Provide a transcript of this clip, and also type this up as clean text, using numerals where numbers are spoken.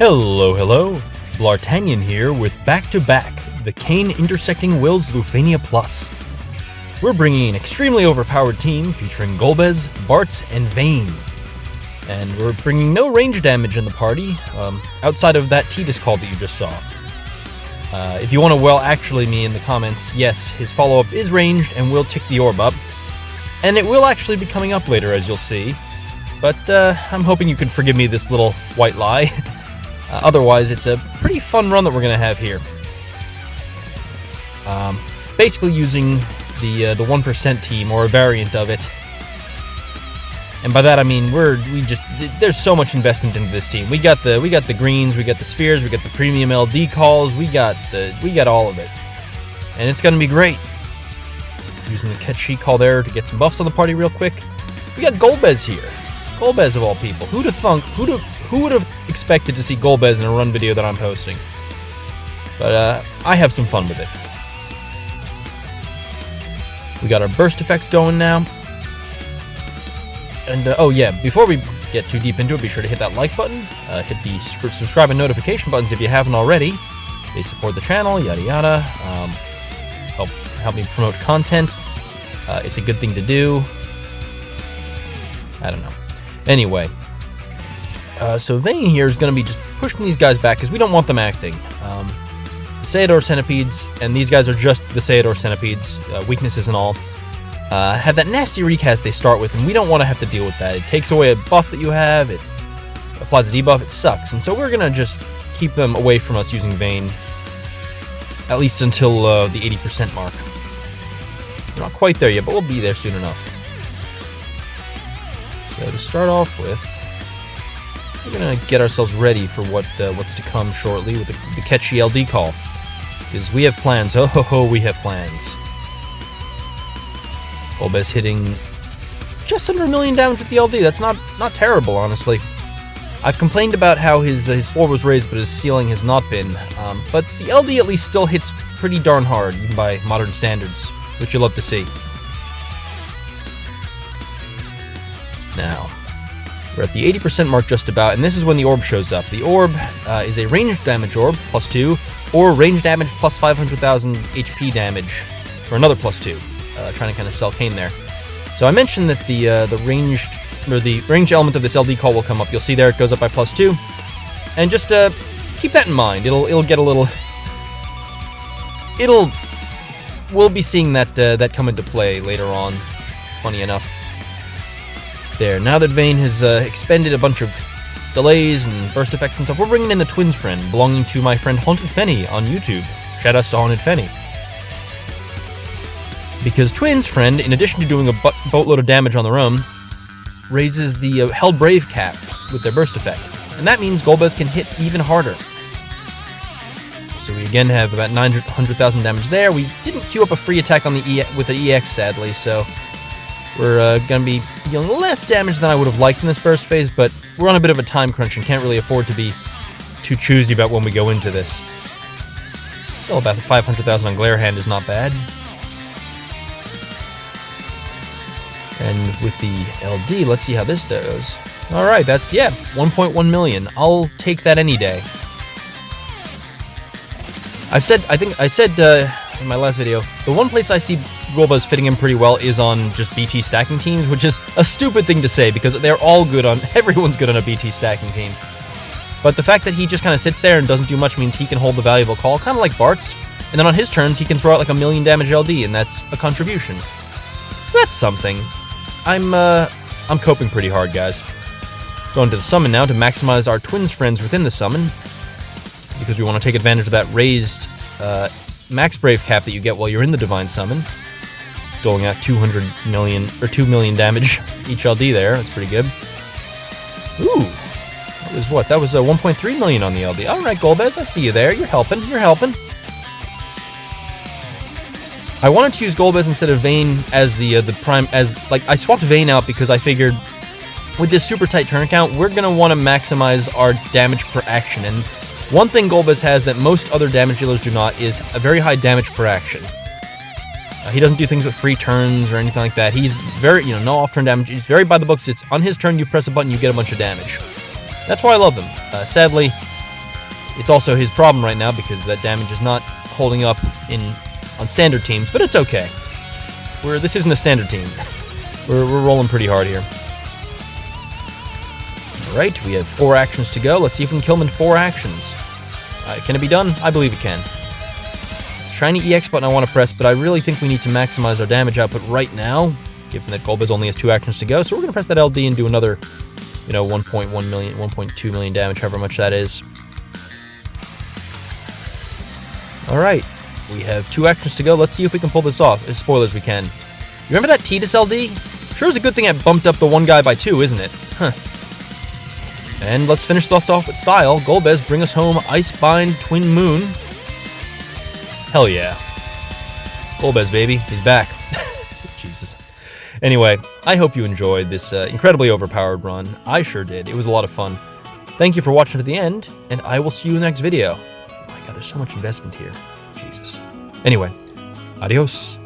Hello, hello. Bl'Artagnan here with back-to-back, the Kain intersecting wills Lufenia Plus. We're bringing an extremely overpowered team featuring Golbez, Bartz, and Vayne. And we're bringing no range damage in the party, outside of that Tidus call that you just saw. If you want to actually me in the comments, yes, his follow-up is ranged and will tick the orb up. And it will actually be coming up later, as you'll see. But I'm hoping you can forgive me this little white lie. Otherwise, it's a pretty fun run that we're going to have here. Basically using the 1% team, or a variant of it. And by that I mean there's so much investment into this team. We got the greens, we got the spheres, we got the premium LD calls, we got all of it. And it's going to be great. Using the catch sheet call there to get some buffs on the party real quick. We got Golbez here. Golbez of all people. Who would have expected to see Golbez in a run video that I'm posting? But I have some fun with it. We got our burst effects going now. And oh yeah, before we get too deep into it, be sure to hit that like button, hit the subscribe and notification buttons if you haven't already. They support the channel, yada yada. Help me promote content. It's a good thing to do. I don't know. Anyway, so Vayne here is going to be just pushing these guys back because we don't want them acting. The Sayador Centipedes, and these guys are just the Sayador Centipedes, weaknesses and all, have that nasty recast they start with, and we don't want to have to deal with that. It takes away a buff that you have, it applies a debuff, it sucks, and so we're going to just keep them away from us using Vayne, at least until the 80% mark. We're not quite there yet, but we'll be there soon enough. So to start off with, we're going to get ourselves ready for what's to come shortly with the catchy LD call. Because we have plans. Oh ho ho, we have plans. Golbez hitting just under 1 million damage with the LD. That's not terrible, honestly. I've complained about how his floor was raised, but his ceiling has not been. But the LD at least still hits pretty darn hard, even by modern standards, which you'll love to see. Now, we're at the 80% mark just about, and this is when the orb shows up. The orb is a ranged damage orb, +2, or range damage plus 500,000 HP damage for another +2. Trying to kind of sell Kain there. So I mentioned that the range element of this LD call will come up. You'll see there it goes up by +2, and just keep that in mind. It'll get a little. We'll be seeing that come into play later on. Funny enough. There. Now that Vayne has expended a bunch of delays and burst effects and stuff, we're bringing in the Twins friend, belonging to my friend Haunted Fenny on YouTube. Shoutouts to Haunted Fenny. Because Twins friend, in addition to doing a boatload of damage on their own, raises the Held Brave cap with their burst effect. And that means Golbez can hit even harder. So we again have about 900,000 damage there. We didn't queue up a free attack on with the EX, sadly, so we're going to be dealing less damage than I would have liked in this burst phase, but we're on a bit of a time crunch and can't really afford to be too choosy about when we go into this. Still, about 500,000 on Glare Hand is not bad. And with the LD, let's see how this goes. Alright, that's, 1.1 million. I'll take that any day. I think I said in my last video, the one place I see Golbez fitting in pretty well is on just BT stacking teams, which is a stupid thing to say because they're all good on, everyone's good on a BT stacking team. But the fact that he just kind of sits there and doesn't do much means he can hold the valuable call, kind of like Bartz, and then on his turns he can throw out like 1 million damage LD, and that's a contribution. So that's something. I'm coping pretty hard, guys. Going to the summon now to maximize our Twins friends within the summon, because we want to take advantage of that raised max brave cap that you get while you're in the divine summon. Going at 200 million or 2 million damage each LD there. That's pretty good. Ooh, that was what? That was 1.3 million on the LD. All right, Golbez, I see you there. You're helping. You're helping. I wanted to use Golbez instead of Vayne as the prime, I swapped Vayne out because I figured with this super tight turn count, we're going to want to maximize our damage per action, and one thing Golbez has that most other damage dealers do not is a very high damage per action. He doesn't do things with free turns or anything like that. He's very, no off-turn damage. He's very by the books. It's on his turn, you press a button, you get a bunch of damage. That's why I love him. Sadly, It's also his problem right now because that damage is not holding up on standard teams, but it's okay. This isn't a standard team. We're rolling pretty hard here. Alright, we have 4 actions to go. Let's see if we can kill him in 4 actions. Can it be done? I believe it can. It's a shiny EX button I want to press, but I really think we need to maximize our damage output right now, given that Golbez only has 2 actions to go. So we're going to press that LD and do another, 1.1 million, 1.2 million damage, however much that is. Alright, we have 2 actions to go. Let's see if we can pull this off. As spoilers, we can. You remember that Tidus LD? Sure is a good thing I bumped up the one guy by 2, isn't it? Huh. And let's finish thoughts off with style. Golbez, bring us home Icebind Twin Moon. Hell yeah. Golbez, baby. He's back. Jesus. Anyway, I hope you enjoyed this incredibly overpowered run. I sure did. It was a lot of fun. Thank you for watching to the end, and I will see you in the next video. Oh my god, there's so much investment here. Jesus. Anyway, adios.